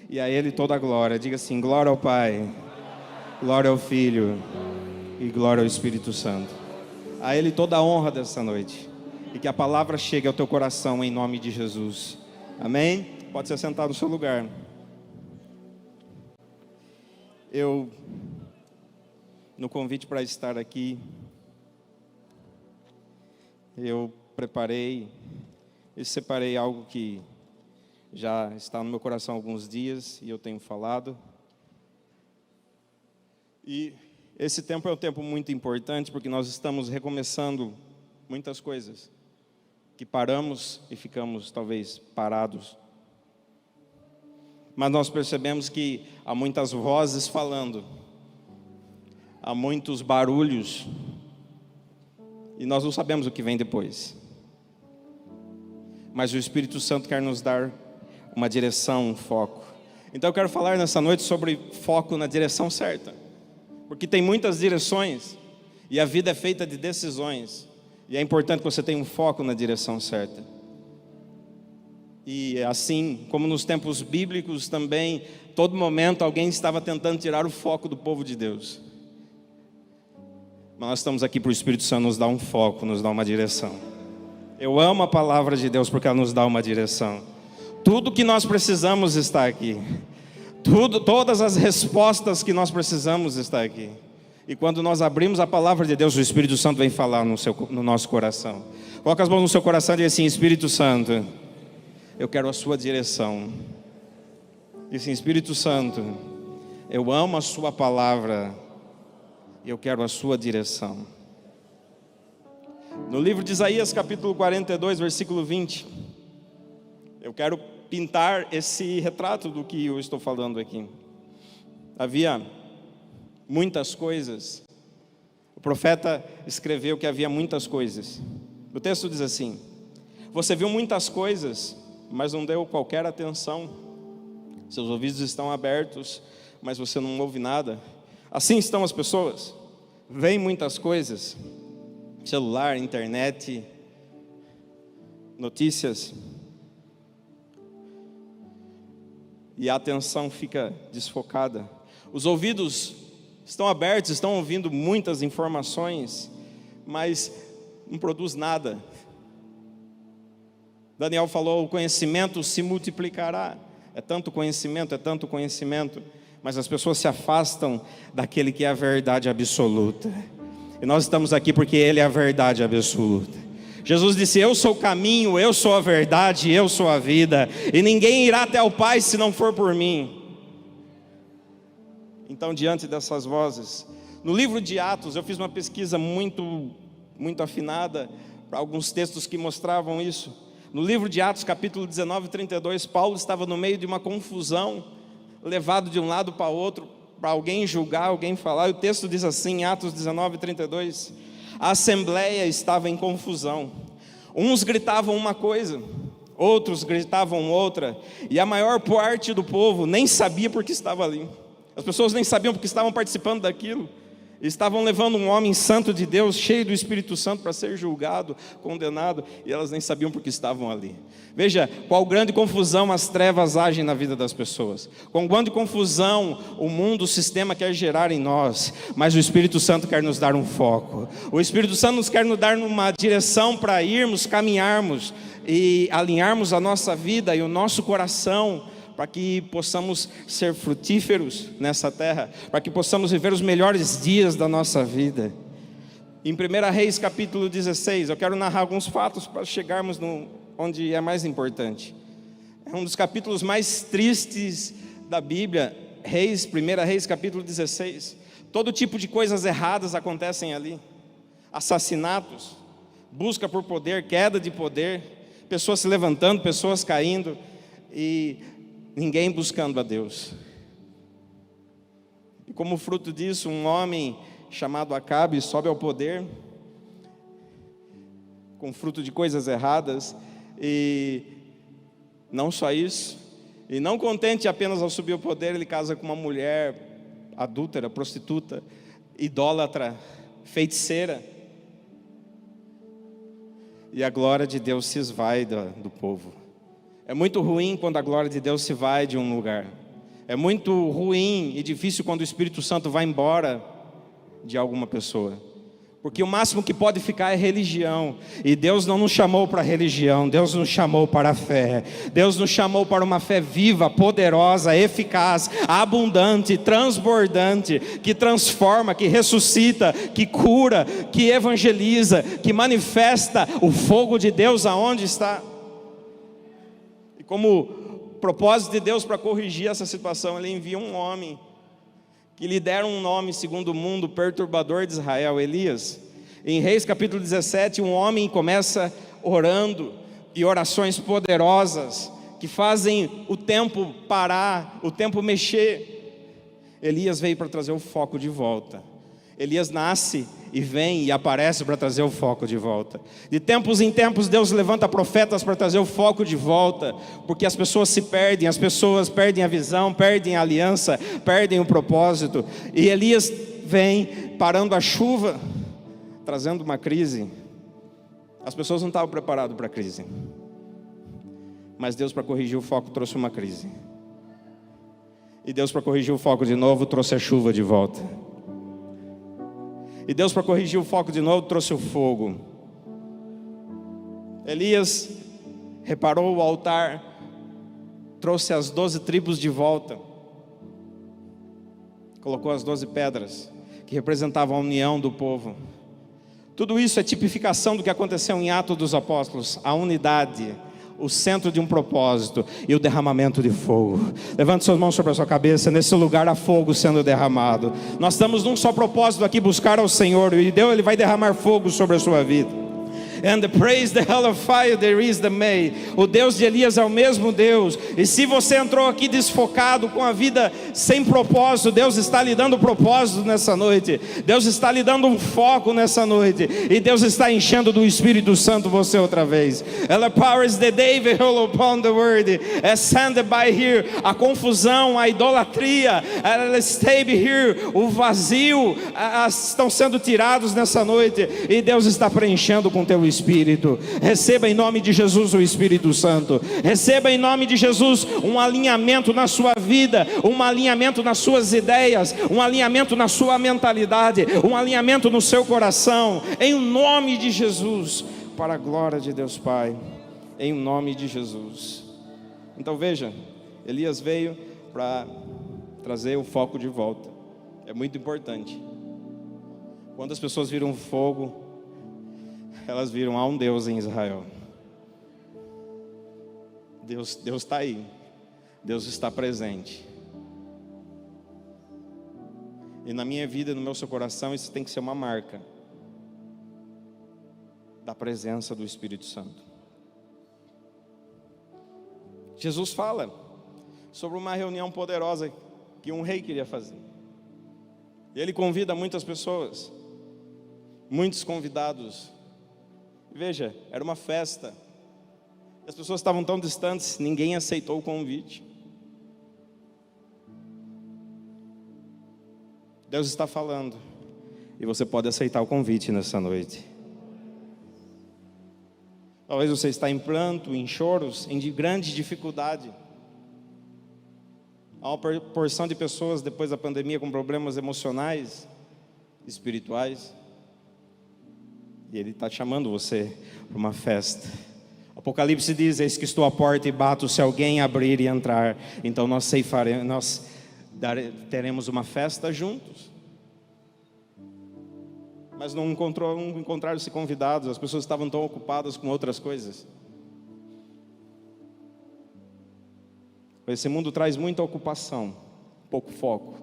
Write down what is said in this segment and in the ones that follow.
e a Ele toda a glória. Diga assim: glória ao Pai, glória ao Filho e glória ao Espírito Santo. A Ele toda a honra dessa noite. E que a palavra chegue ao teu coração em nome de Jesus. Amém? Pode se assentar no seu lugar. No convite para estar aqui, eu preparei e separei algo que já está no meu coração há alguns dias e eu tenho falado. E esse tempo é um tempo muito importante porque nós estamos recomeçando muitas coisas que paramos e ficamos talvez parados. Mas nós percebemos que há muitas vozes falando, há muitos barulhos, e nós não sabemos o que vem depois. Mas o Espírito Santo quer nos dar uma direção, um foco. Então eu quero falar nessa noite sobre foco na direção certa, porque tem muitas direções, e a vida é feita de decisões, e é importante que você tenha um foco na direção certa. E assim como nos tempos bíblicos também, todo momento alguém estava tentando tirar o foco do povo de Deus. Mas nós estamos aqui para o Espírito Santo nos dar um foco, nos dar uma direção. Eu amo a palavra de Deus porque ela nos dá uma direção. Tudo que nós precisamos está aqui. Todas as respostas que nós precisamos está aqui. E quando nós abrimos a palavra de Deus, o Espírito Santo vem falar no nosso coração. Coloca as mãos no seu coração e diz assim: Espírito Santo, eu quero a sua direção. Diz assim: Espírito Santo, eu amo a sua palavra, eu quero a sua direção. No livro de Isaías, capítulo 42, versículo 20, eu quero pintar esse retrato do que eu estou falando aqui. Havia muitas coisas. O profeta escreveu que havia muitas coisas. O texto diz assim: você viu muitas coisas, mas não deu qualquer atenção. Seus ouvidos estão abertos, mas você não ouve nada. Assim estão as pessoas. Vêm muitas coisas, celular, internet, notícias, e a atenção fica desfocada. Os ouvidos estão abertos, estão ouvindo muitas informações, mas não produz nada. Daniel falou: o conhecimento se multiplicará. É tanto conhecimento, mas as pessoas se afastam daquele que é a verdade absoluta. E nós estamos aqui porque Ele é a verdade absoluta. Jesus disse: eu sou o caminho, eu sou a verdade, eu sou a vida, e ninguém irá até o Pai se não for por mim. Então, diante dessas vozes, no livro de Atos, eu fiz uma pesquisa muito afinada para alguns textos que mostravam isso. No livro de Atos, capítulo 19, 32, Paulo estava no meio de uma confusão, levado de um lado para o outro, para alguém julgar, alguém falar. E o texto diz assim, Atos 19, 32, a assembleia estava em confusão. Uns gritavam uma coisa, outros gritavam outra, e a maior parte do povo nem sabia por que estava ali. As pessoas nem sabiam porque estavam participando daquilo. Estavam levando um homem santo de Deus, cheio do Espírito Santo, para ser julgado, condenado, e elas nem sabiam porque estavam ali. Veja, qual grande confusão as trevas agem na vida das pessoas. Com grande confusão o mundo, o sistema quer gerar em nós, mas o Espírito Santo quer nos dar um foco. O Espírito Santo nos quer nos dar uma direção para irmos, caminharmos e alinharmos a nossa vida e o nosso coração, para que possamos ser frutíferos nessa terra, para que possamos viver os melhores dias da nossa vida. Em 1 Reis capítulo 16, eu quero narrar alguns fatos para chegarmos onde é mais importante. É um dos capítulos mais tristes da Bíblia, 1 Reis capítulo 16. Todo tipo de coisas erradas acontecem ali. Assassinatos, busca por poder, queda de poder, pessoas se levantando, pessoas caindo, e ninguém buscando a Deus. E como fruto disso, um homem chamado Acabe sobe ao poder, com fruto de coisas erradas, e não só isso, e não contente apenas ao subir ao poder, ele casa com uma mulher adúltera, prostituta, idólatra, feiticeira, e a glória de Deus se esvai do povo. É muito ruim quando a glória de Deus se vai de um lugar. É muito ruim e difícil quando o Espírito Santo vai embora de alguma pessoa, porque o máximo que pode ficar é religião. E Deus não nos chamou para religião, Deus nos chamou para a fé. Deus nos chamou para uma fé viva, poderosa, eficaz, abundante, transbordante, que transforma, que ressuscita, que cura, que evangeliza, que manifesta o fogo de Deus aonde está. E como propósito de Deus para corrigir essa situação, Ele envia um homem que lhe deram um nome segundo o mundo, perturbador de Israel, Elias. Em Reis capítulo 17, um homem começa orando, e orações poderosas, que fazem o tempo parar, o tempo mexer. Elias veio para trazer o foco de volta. Elias nasce e vem e aparece para trazer o foco de volta. De tempos em tempos Deus levanta profetas para trazer o foco de volta, porque as pessoas se perdem, as pessoas perdem a visão, perdem a aliança, perdem o propósito. E Elias vem parando a chuva, trazendo uma crise. As pessoas não estavam preparadas para a crise, mas Deus, para corrigir o foco, trouxe uma crise. E Deus, para corrigir o foco de novo, trouxe a chuva de volta. E Deus, para corrigir o foco de novo, trouxe o fogo. Elias reparou o altar, trouxe as 12 tribos de volta, colocou as 12 pedras, que representavam a união do povo. Tudo isso é tipificação do que aconteceu em Atos dos Apóstolos, a unidade, o centro de um propósito e o derramamento de fogo. Levante suas mãos sobre a sua cabeça. Nesse lugar há fogo sendo derramado. Nós estamos num só propósito aqui, buscar ao Senhor, e Deus, Ele vai derramar fogo sobre a sua vida. And the praise the hell of fire there is the May. O Deus de Elias é o mesmo Deus. E se você entrou aqui desfocado, com a vida sem propósito, Deus está lhe dando propósito nessa noite. Deus está lhe dando um foco nessa noite. E Deus está enchendo do Espírito Santo você outra vez. Ela powers the day behold upon the word, ascended by here. A confusão, a idolatria, ela stay here. O vazio estão sendo tirados nessa noite. E Deus está preenchendo com teu Espírito. Receba em nome de Jesus o Espírito Santo. Receba em nome de Jesus um alinhamento na sua vida, um alinhamento nas suas ideias, um alinhamento na sua mentalidade, um alinhamento no seu coração, em nome de Jesus, para a glória de Deus Pai, em nome de Jesus. Então veja, Elias veio para trazer o foco de volta. É muito importante. Quando as pessoas viram fogo, elas viram, há um Deus em Israel. Deus está aí. Deus está presente. E na minha vida, no meu seu coração, isso tem que ser uma marca da presença do Espírito Santo. Jesus fala sobre uma reunião poderosa que um rei queria fazer. E ele convida muitas pessoas, muitos convidados. Veja, era uma festa. As pessoas estavam tão distantes, ninguém aceitou o convite. Deus está falando, e você pode aceitar o convite nessa noite. Talvez você está em pranto, em choros, em grande dificuldade. Há uma porção de pessoas depois da pandemia com problemas emocionais, espirituais. E Ele está chamando você para uma festa. Apocalipse diz: eis que estou à porta e bato, se alguém abrir e entrar, então nós teremos uma festa juntos. Mas não encontraram-se convidados, as pessoas estavam tão ocupadas com outras coisas. Esse mundo traz muita ocupação, pouco foco.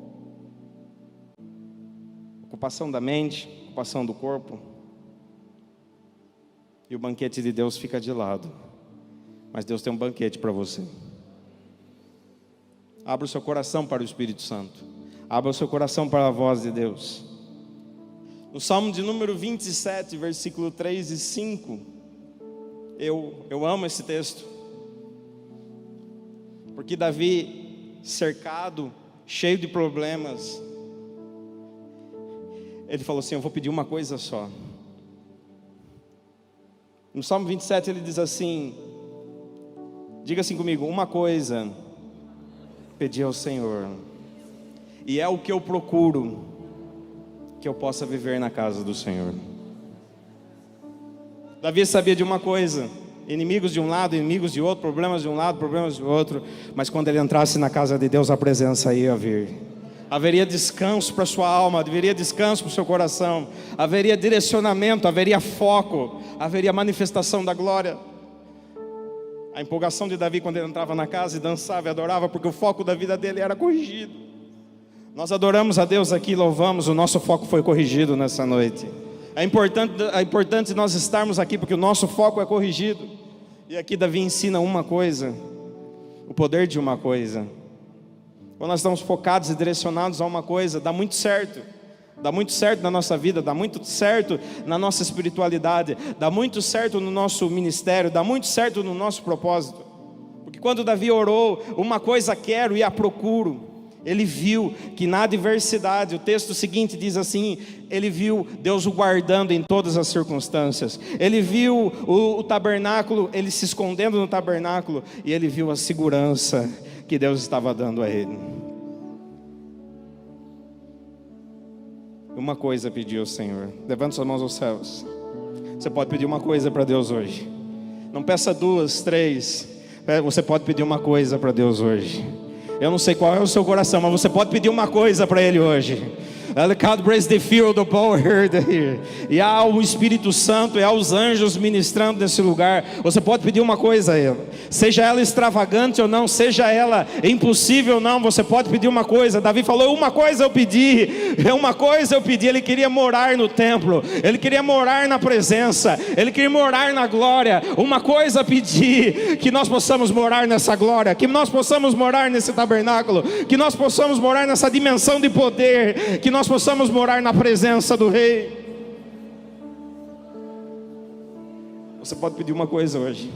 Ocupação da mente, ocupação do corpo. E o banquete de Deus fica de lado. Mas Deus tem um banquete para você. Abra o seu coração para o Espírito Santo. Abra o seu coração para a voz de Deus. No Salmo de número 27, versículo 3 e 5. Eu amo esse texto. Porque Davi, cercado, cheio de problemas, ele falou assim: eu vou pedir uma coisa só. No Salmo 27 ele diz assim, diga assim comigo: uma coisa pedi ao Senhor, e é o que eu procuro, que eu possa viver na casa do Senhor. Davi sabia de uma coisa: inimigos de um lado, inimigos de outro, problemas de um lado, problemas de outro, mas quando ele entrasse na casa de Deus, a presença ia vir. Haveria descanso para sua alma, haveria descanso para o seu coração, haveria direcionamento, haveria foco, haveria manifestação da glória. A empolgação de Davi quando ele entrava na casa e dançava e adorava, porque o foco da vida dele era corrigido. Nós adoramos a Deus aqui, louvamos, o nosso foco foi corrigido nessa noite. É importante nós estarmos aqui porque o nosso foco é corrigido. E aqui Davi ensina uma coisa, o poder de uma coisa. Quando nós estamos focados e direcionados a uma coisa, dá muito certo. Dá muito certo na nossa vida, dá muito certo na nossa espiritualidade, dá muito certo no nosso ministério, dá muito certo no nosso propósito. Porque quando Davi orou, uma coisa quero e a procuro, ele viu que na adversidade, o texto seguinte diz assim, ele viu Deus o guardando em todas as circunstâncias, ele viu o tabernáculo, ele se escondendo no tabernáculo, e ele viu a segurança que Deus estava dando a ele. Uma coisa pediu ao Senhor. Levante suas mãos aos céus. Você pode pedir uma coisa para Deus hoje. Não peça 2, 3. Você pode pedir uma coisa para Deus hoje. Eu não sei qual é o seu coração, mas você pode pedir uma coisa para Ele hoje. E há o Espírito Santo e há os anjos ministrando nesse lugar. Você pode pedir uma coisa a Ele, seja ela extravagante ou não, seja ela impossível ou não, você pode pedir uma coisa. Davi falou, uma coisa eu pedi, ele queria morar no templo, ele queria morar na presença, ele queria morar na glória. Uma coisa pedi, que nós possamos morar nessa glória, que nós possamos morar nesse tabernáculo, que nós possamos morar nessa dimensão de poder, que nós possamos morar na presença do Rei. Você pode pedir uma coisa hoje.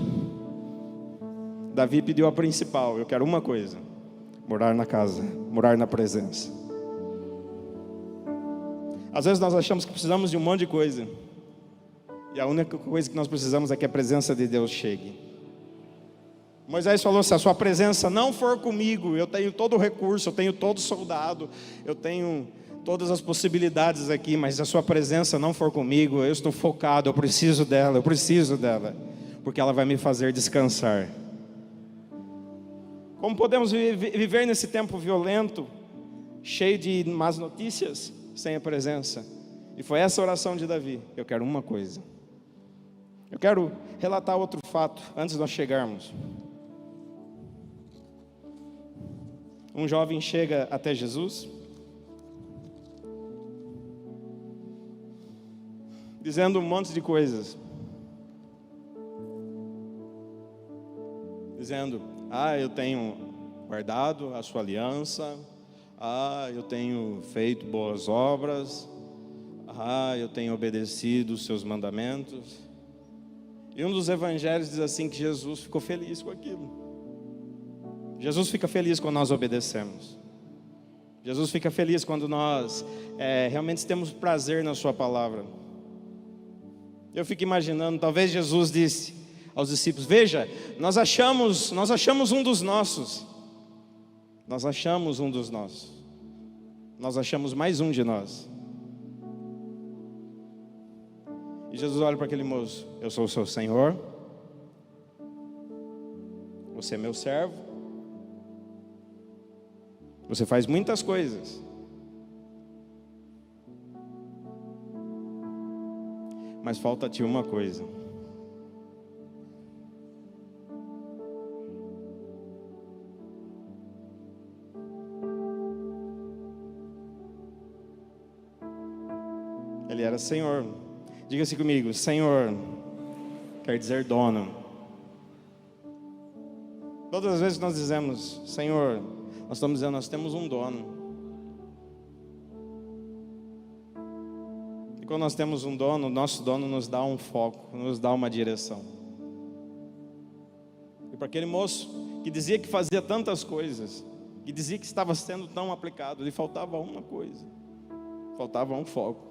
Davi pediu a principal, eu quero uma coisa: morar na casa, morar na presença. Às vezes nós achamos que precisamos de um monte de coisa, e a única coisa que nós precisamos é que a presença de Deus chegue. Moisés falou, se a sua presença não for comigo, eu tenho todo o recurso, eu tenho todo soldado, eu tenho todas as possibilidades aqui, mas se a sua presença não for comigo, eu estou focado, eu preciso dela, porque ela vai me fazer descansar. Como podemos viver nesse tempo violento, cheio de más notícias, sem a presença? E foi essa oração de Davi. Eu quero uma coisa. Eu quero relatar outro fato, antes de nós chegarmos. Um jovem chega até Jesus, dizendo um monte de coisas, dizendo, eu tenho guardado a sua aliança, eu tenho feito boas obras, eu tenho obedecido os seus mandamentos. E um dos evangelhos diz assim, que Jesus ficou feliz com aquilo. Jesus fica feliz quando nós obedecemos. Jesus fica feliz quando nós realmente temos prazer na sua palavra. Eu fico imaginando, talvez Jesus disse aos discípulos, veja, nós achamos um dos nossos. Nós achamos um dos nossos. Nós achamos mais um de nós. E Jesus olha para aquele moço, eu sou o seu Senhor, você é meu servo, você faz muitas coisas, mas falta-te uma coisa. Ele era Senhor. Diga-se comigo, Senhor quer dizer dono. Todas as vezes que nós dizemos Senhor, nós estamos dizendo, nós temos um dono. E quando nós temos um dono, o nosso dono nos dá um foco, nos dá uma direção. E para aquele moço que dizia que fazia tantas coisas, que dizia que estava sendo tão aplicado, lhe faltava uma coisa, faltava um foco.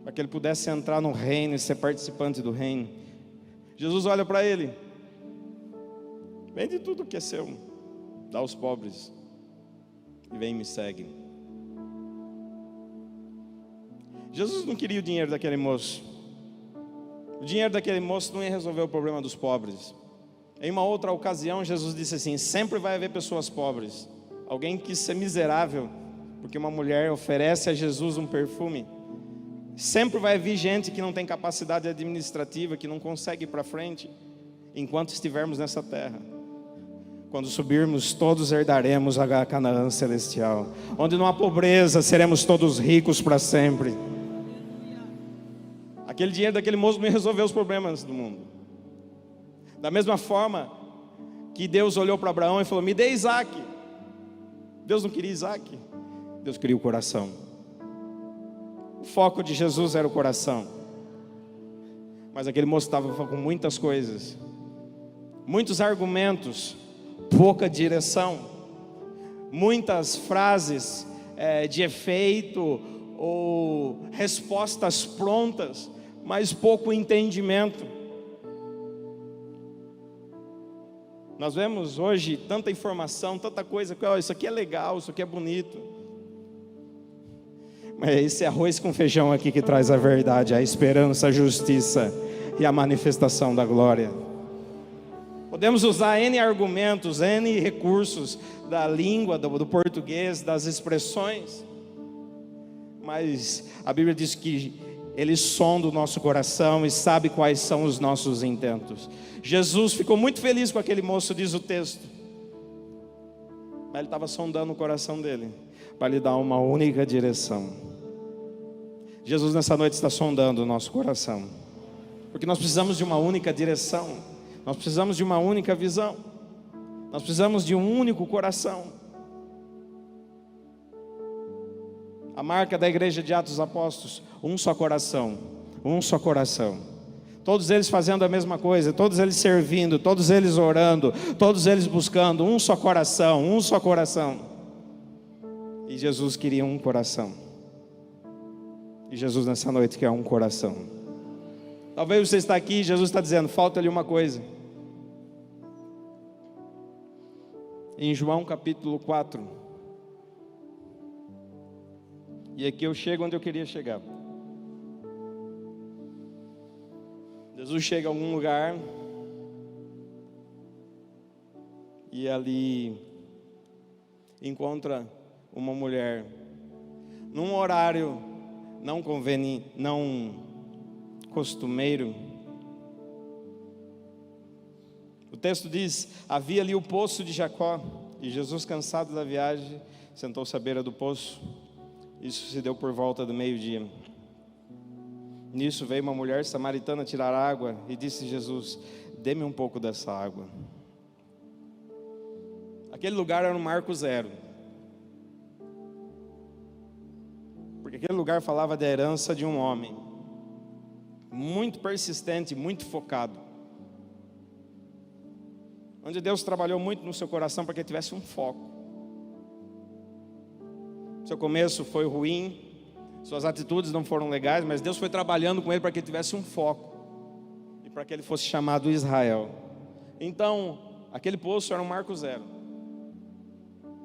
Para que ele pudesse entrar no reino e ser participante do reino. Jesus olha para ele, vende tudo que é seu, dá aos pobres e vem e me segue. Jesus não queria o dinheiro daquele moço. O dinheiro daquele moço não ia resolver o problema dos pobres. Em uma outra ocasião, Jesus disse assim: sempre vai haver pessoas pobres. Alguém quis ser miserável porque uma mulher oferece a Jesus um perfume. Sempre vai vir gente que não tem capacidade administrativa, que não consegue ir para frente, enquanto estivermos nessa terra. Quando subirmos, todos herdaremos a Canaã celestial, onde não há pobreza, seremos todos ricos para sempre. Aquele dinheiro daquele moço não resolveu os problemas do mundo. Da mesma forma que Deus olhou para Abraão e falou: me dê Isaac. Deus não queria Isaac, Deus queria o coração. O foco de Jesus era o coração. Mas aquele moço estava com muitas coisas, muitos argumentos, pouca direção, muitas frases de efeito ou respostas prontas, mas pouco entendimento. Nós vemos hoje tanta informação, tanta coisa, que isso aqui é legal, isso aqui é bonito. Mas é esse arroz com feijão aqui que traz a verdade, a esperança, a justiça e a manifestação da glória. Podemos usar N argumentos, N recursos da língua, do português, das expressões, mas a Bíblia diz que Ele sonda o nosso coração e sabe quais são os nossos intentos. Jesus ficou muito feliz com aquele moço, diz o texto, mas Ele estava sondando o coração dele, para lhe dar uma única direção. Jesus nessa noite está sondando o nosso coração, porque nós precisamos de uma única direção, nós precisamos de uma única visão, nós precisamos de um único coração. A marca da igreja de Atos dos Apóstolos: um só coração, um só coração. Todos eles fazendo a mesma coisa, todos eles servindo, todos eles orando, todos eles buscando um só coração, um só coração. E Jesus queria um coração. E Jesus nessa noite quer um coração. Talvez você está aqui e Jesus está dizendo: falta-lhe uma coisa. Em João capítulo 4. E aqui eu chego onde eu queria chegar. Jesus chega a algum lugar e ali encontra uma mulher num horário não costumeiro. O texto diz: havia ali o poço de Jacó, e Jesus, cansado da viagem, sentou-se à beira do poço. Isso se deu por volta do meio-dia. Nisso veio uma mulher samaritana tirar água e disse a Jesus: dê-me um pouco dessa água. Aquele lugar era um marco zero, porque aquele lugar falava da herança de um homem muito persistente, muito focado, onde Deus trabalhou muito no seu coração para que ele tivesse um foco. Seu começo foi ruim, suas atitudes não foram legais, mas Deus foi trabalhando com ele para que ele tivesse um foco e para que ele fosse chamado Israel. Então, aquele poço era um marco zero.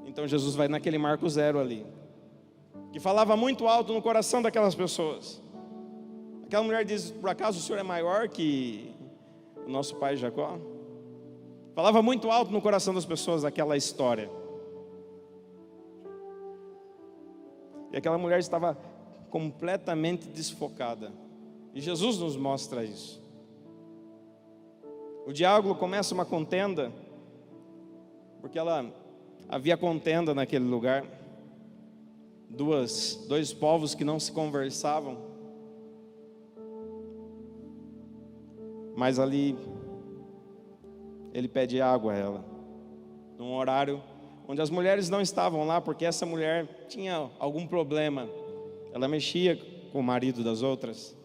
Então Jesus vai naquele marco zero ali, que falava muito alto no coração daquelas pessoas. Aquela mulher diz: por acaso o Senhor é maior que o nosso pai Jacó? Falava muito alto no coração das pessoas aquela história. E aquela mulher estava completamente desfocada. E Jesus nos mostra isso. O diálogo começa uma contenda, porque havia contenda naquele lugar. Dois povos que não se conversavam. Mas ali ele pede água a ela, num horário onde as mulheres não estavam lá, porque essa mulher tinha algum problema. Ela mexia com o marido das outras.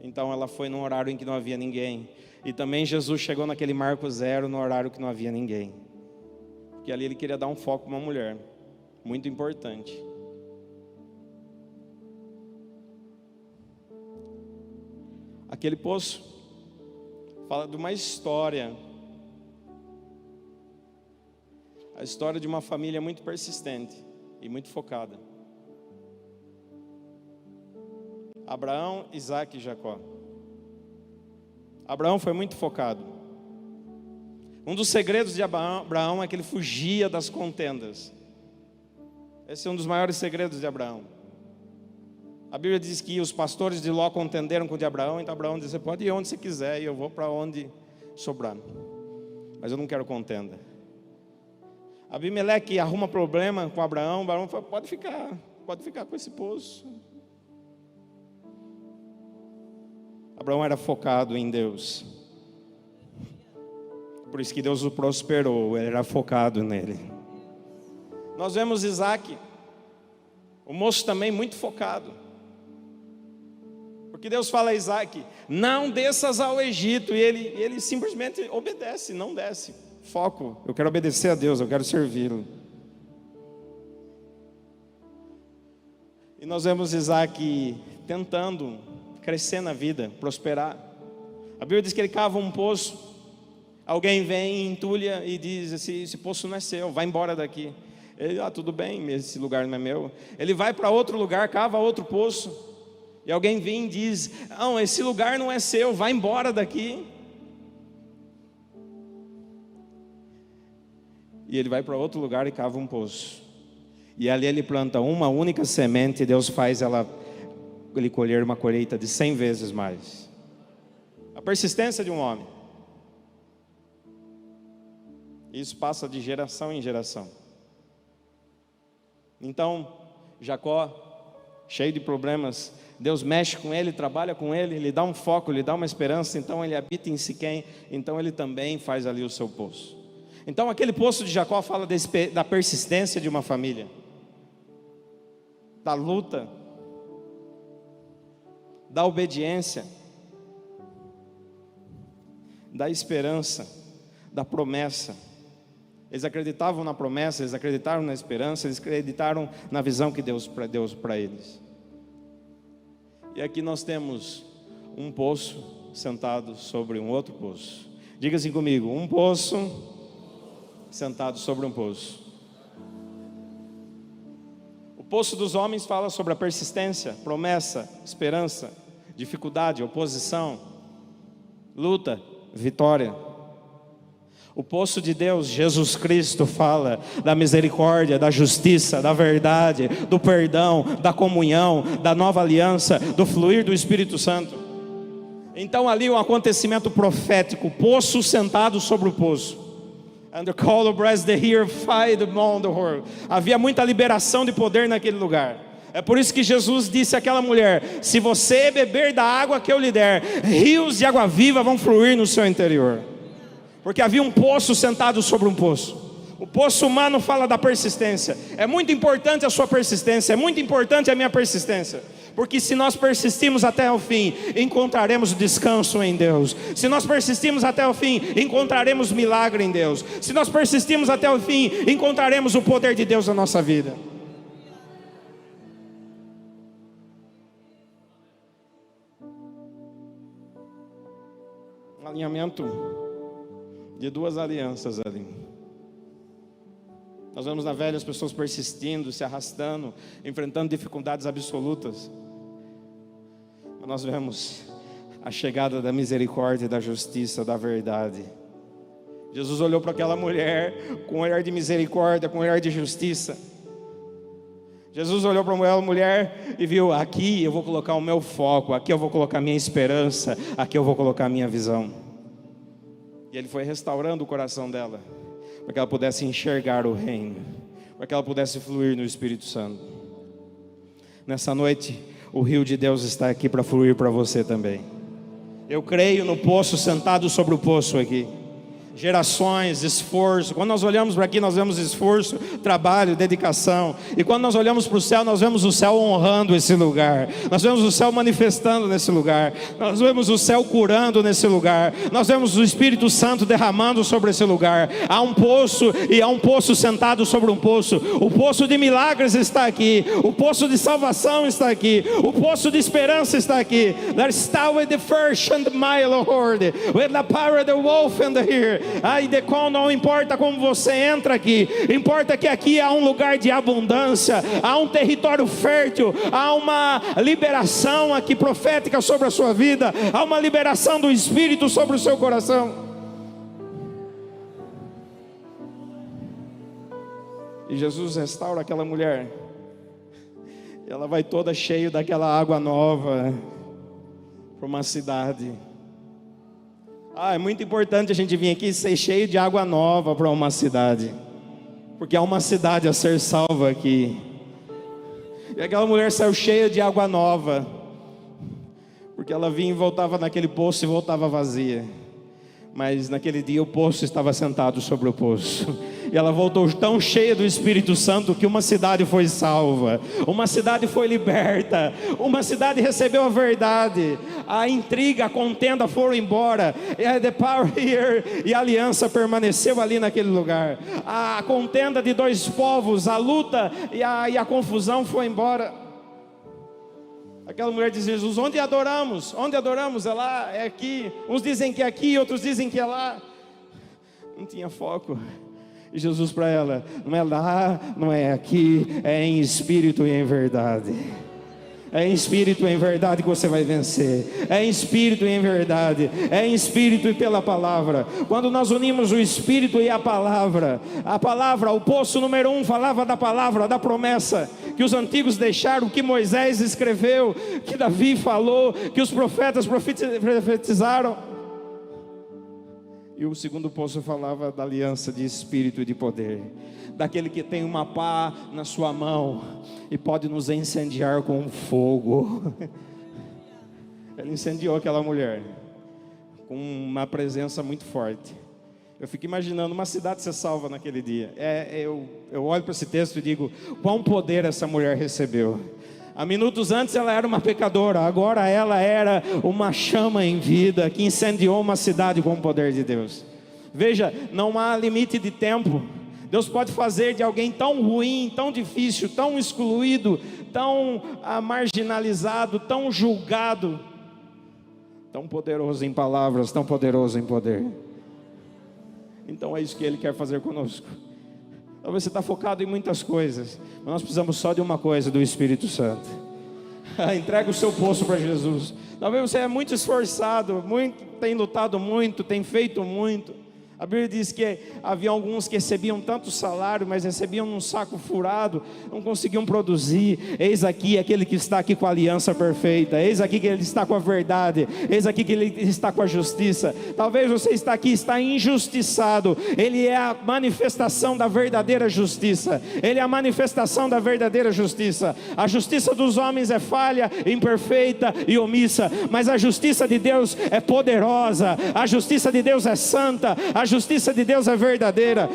Então ela foi num horário em que não havia ninguém. E também Jesus chegou naquele marco zero, no horário que não havia ninguém, porque ali ele queria dar um foco para uma mulher muito importante. Aquele poço fala de uma história A história de uma família muito persistente e muito focada. Abraão, Isaac e Jacó. Abraão foi muito focado. Um dos segredos de Abraão é que ele fugia das contendas. Esse é um dos maiores segredos de Abraão. A Bíblia diz que os pastores de Ló contenderam com o de Abraão. Então Abraão disse: você pode ir onde você quiser e eu vou para onde sobrar, mas eu não quero contenda. Abimeleque arruma problema com Abraão. Abraão fala: pode ficar com esse poço. Abraão era focado em Deus. Por isso que Deus o prosperou. Ele era focado nele. Nós vemos Isaac, o moço também muito focado. Porque Deus fala a Isaac: não desças ao Egito. E ele simplesmente obedece, não desce. Foco: eu quero obedecer a Deus, eu quero servi-lo. E nós vemos Isaac tentando crescer na vida, prosperar. A Bíblia diz que ele cava um poço. Alguém vem, entulha e diz: esse poço não é seu, vai embora daqui. Ele: tudo bem, esse lugar não é meu. Ele vai para outro lugar, cava outro poço. E alguém vem e diz: não, esse lugar não é seu, vai embora daqui. E ele vai para outro lugar e cava um poço. E ali ele planta uma única semente e Deus faz ele colher uma colheita de 100 vezes mais. A persistência de um homem. Isso passa de geração em geração. Então, Jacó, cheio de problemas, Deus mexe com ele, trabalha com ele, lhe dá um foco, lhe dá uma esperança. Então ele habita em Siquém, então ele também faz ali o seu poço. Então aquele poço de Jacó fala da persistência de uma família, da luta, da obediência, da esperança, da promessa. Eles acreditavam na promessa, eles acreditaram na esperança, eles acreditaram na visão que Deus deu para eles. E aqui nós temos um poço sentado sobre um outro poço. Diga assim comigo: um poço sentado sobre um poço. O poço dos homens fala sobre a persistência, promessa, esperança, dificuldade, oposição, luta, vitória. O poço de Deus, Jesus Cristo, fala da misericórdia, da justiça, da verdade, do perdão, da comunhão, da nova aliança, do fluir do Espírito Santo. Então ali um acontecimento profético, poço sentado sobre o poço. And the call of breath the here fight among the world. Havia muita liberação de poder naquele lugar. É por isso que Jesus disse àquela mulher: se você beber da água que eu lhe der, rios de água viva vão fluir no seu interior. Porque havia um poço sentado sobre um poço. O poço humano fala da persistência. É muito importante a sua persistência, é muito importante a minha persistência. Porque se nós persistirmos até o fim, encontraremos descanso em Deus. Se nós persistirmos até o fim, encontraremos milagre em Deus. Se nós persistirmos até o fim, encontraremos o poder de Deus na nossa vida. Um alinhamento de duas alianças ali. Nós vemos na velha as pessoas persistindo, se arrastando, enfrentando dificuldades absolutas. Mas nós vemos a chegada da misericórdia, da justiça, da verdade. Jesus olhou para aquela mulher com um olhar de misericórdia, com um olhar de justiça. Jesus olhou para aquela mulher e viu: aqui eu vou colocar o meu foco, aqui eu vou colocar a minha esperança, aqui eu vou colocar a minha visão. E Ele foi restaurando o coração dela, para que ela pudesse enxergar o reino, para que ela pudesse fluir no Espírito Santo. Nessa noite, o rio de Deus está aqui para fluir para você também. Eu creio no poço, sentado sobre o poço aqui. Gerações, esforço. Quando nós olhamos para aqui, nós vemos esforço, trabalho, dedicação. E quando nós olhamos para o céu, nós vemos o céu honrando esse lugar. Nós vemos o céu manifestando nesse lugar. Nós vemos o céu curando nesse lugar. Nós vemos o Espírito Santo derramando sobre esse lugar. Há um poço, e há um poço sentado sobre um poço. O poço de milagres está aqui. O poço de salvação está aqui. O poço de esperança está aqui. There is with the first and the mile, Lord, with the power of the wolf and the here. poder. Ai, Decon, não importa como você entra aqui, importa que aqui há um lugar de abundância, há um território fértil, há uma liberação aqui profética sobre a sua vida, há uma liberação do Espírito sobre o seu coração. E Jesus restaura aquela mulher. Ela vai toda cheia daquela água nova para uma cidade. É muito importante a gente vir aqui ser cheio de água nova para uma cidade, porque há uma cidade a ser salva aqui. E aquela mulher saiu cheia de água nova, porque ela vinha e voltava naquele poço e voltava vazia. Mas naquele dia o poço estava sentado sobre o poço. E ela voltou tão cheia do Espírito Santo que uma cidade foi salva, uma cidade foi liberta, uma cidade recebeu a verdade. A intriga, a contenda foram embora. The power here, e a aliança permaneceu ali naquele lugar. A contenda de dois povos, a luta e a confusão foi embora. Aquela mulher diz: Jesus, onde adoramos? Onde adoramos? É lá, é aqui. Uns dizem que é aqui, outros dizem que é lá. Não tinha foco. E Jesus para ela: não é lá, não é aqui, é em espírito e em verdade. É em espírito e em verdade que você vai vencer. É em espírito e em verdade. É em espírito e pela palavra. Quando nós unimos o espírito e a palavra, o poço número 1 falava da palavra, da promessa que os antigos deixaram, que Moisés escreveu, que Davi falou, que os profetas profetizaram. E o segundo poço falava da aliança de espírito e de poder, daquele que tem uma pá na sua mão e pode nos incendiar com fogo. Ele incendiou aquela mulher com uma presença muito forte. Eu fico imaginando uma cidade ser salva naquele dia. Eu olho para esse texto e digo: quão poder essa mulher recebeu. Há minutos antes ela era uma pecadora, agora ela era uma chama em vida que incendiou uma cidade com o poder de Deus. Veja, não há limite de tempo. Deus pode fazer de alguém tão ruim, tão difícil, tão excluído, tão marginalizado, tão julgado, tão poderoso em palavras, tão poderoso em poder. Então é isso que Ele quer fazer conosco. Talvez você está focado em muitas coisas, mas nós precisamos só de uma coisa: do Espírito Santo. Entrega o seu poço para Jesus. Talvez você é muito esforçado, tem lutado muito, tem feito muito. A Bíblia diz que havia alguns que recebiam tanto salário, mas recebiam num saco furado, não conseguiam produzir. Eis aqui aquele que está aqui com a aliança perfeita. Eis aqui que Ele está com a verdade. Eis aqui que Ele está com a justiça. Talvez você está aqui, está injustiçado. Ele é a manifestação da verdadeira justiça. Ele é a manifestação da verdadeira justiça. A justiça dos homens é falha, imperfeita e omissa, mas a justiça de Deus é poderosa. A justiça de Deus é santa. A justiça de Deus é verdadeira.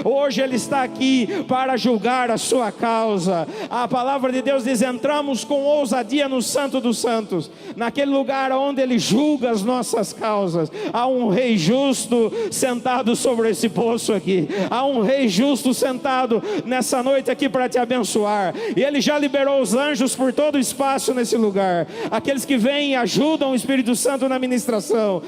Hoje Ele está aqui para julgar a sua causa. A palavra de Deus diz: entramos com ousadia no Santo dos Santos, naquele lugar onde Ele julga as nossas causas. Há um rei justo sentado sobre esse poço aqui. Há um rei justo sentado nessa noite aqui para te abençoar. E Ele já liberou os anjos por todo o espaço nesse lugar. Aqueles que vêm e ajudam o Espírito Santo na ministração.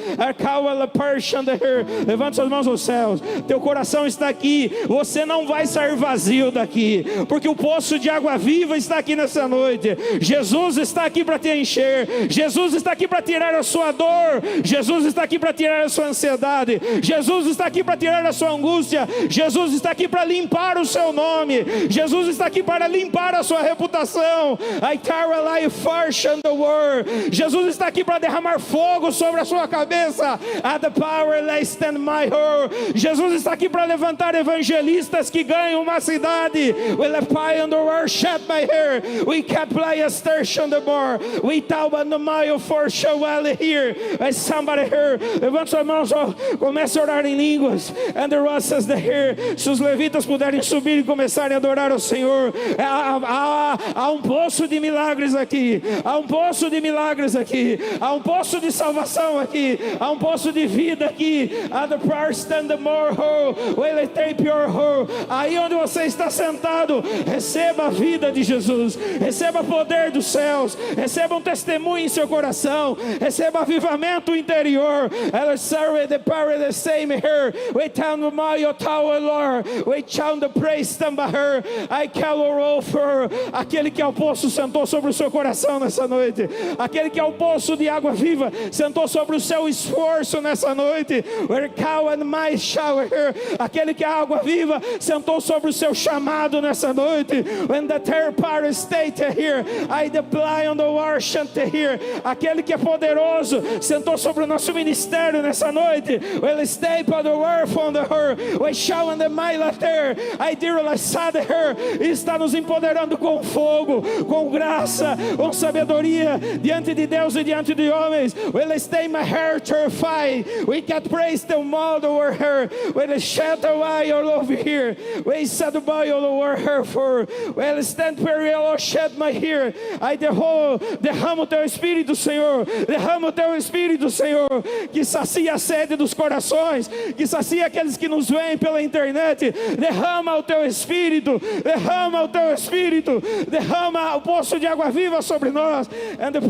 Levante suas mãos aos céus. Teu coração está aqui. Você não vai sair vazio daqui, porque o poço de água viva está aqui nessa noite. Jesus está aqui para te encher. Jesus está aqui para tirar a sua dor. Jesus está aqui para tirar a sua ansiedade. Jesus está aqui para tirar a sua angústia. Jesus está aqui para limpar o seu nome. Jesus está aqui para limpar a sua reputação. Jesus está aqui para derramar fogo sobre a sua cabeça. Jesus está aqui para levantar evangelistas que ganham uma cidade. Levante suas mãos, comece a orar em línguas. Se os levitas puderem subir e começarem a adorar ao Senhor, há um poço de milagres aqui. Há um poço de milagres aqui. Há um poço de salvação aqui. Pai, há um poço de vida aqui. At the part stand the more whole, will it take your whole. Aí onde você está sentado, receba a vida de Jesus, receba o poder dos céus, receba um testemunho em seu coração, receba avivamento interior. Ela serve the power the same here. We tell the my tower Lord, we chant the praise stand by her. I call over. Aquele que é o poço sentou sobre o seu coração nessa noite. Aquele que é o poço de água viva sentou sobre o seu esforço nessa noite. We call and my shower here. Aquele que é a água viva sentou sobre o seu chamado nessa noite. When the third part state here, I deploy on the worship here. Aquele que é poderoso sentou sobre o nosso ministério nessa noite. Will stay by the word from the her. We show in the mile there. I dear laçada her. Está nos empoderando com fogo, com graça, com sabedoria diante de Deus e diante de homens. Will stay my heart terrified. We can praise the mother or her. Will shed away all over here. We said by all over her for. Will stand very low, shed my hair. I derramo o teu Espírito, Senhor. Derrama o teu Espírito, Senhor, que sacia a sede dos corações, que sacia aqueles que nos veem pela internet. Derrama o teu Espírito, derrama o teu Espírito, derrama o poço de água viva sobre nós. And the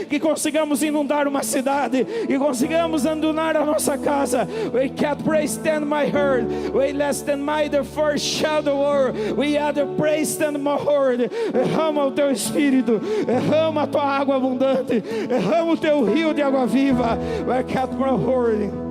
que consigamos inundar uma cidade, que consigamos inundar a nossa casa. We can't praise stand my heart. We less than my the first shadow or we are the praise stand my heart. Derrama o teu Espírito, derrama a tua água abundante, derrama o teu rio de água viva. We can't my heart.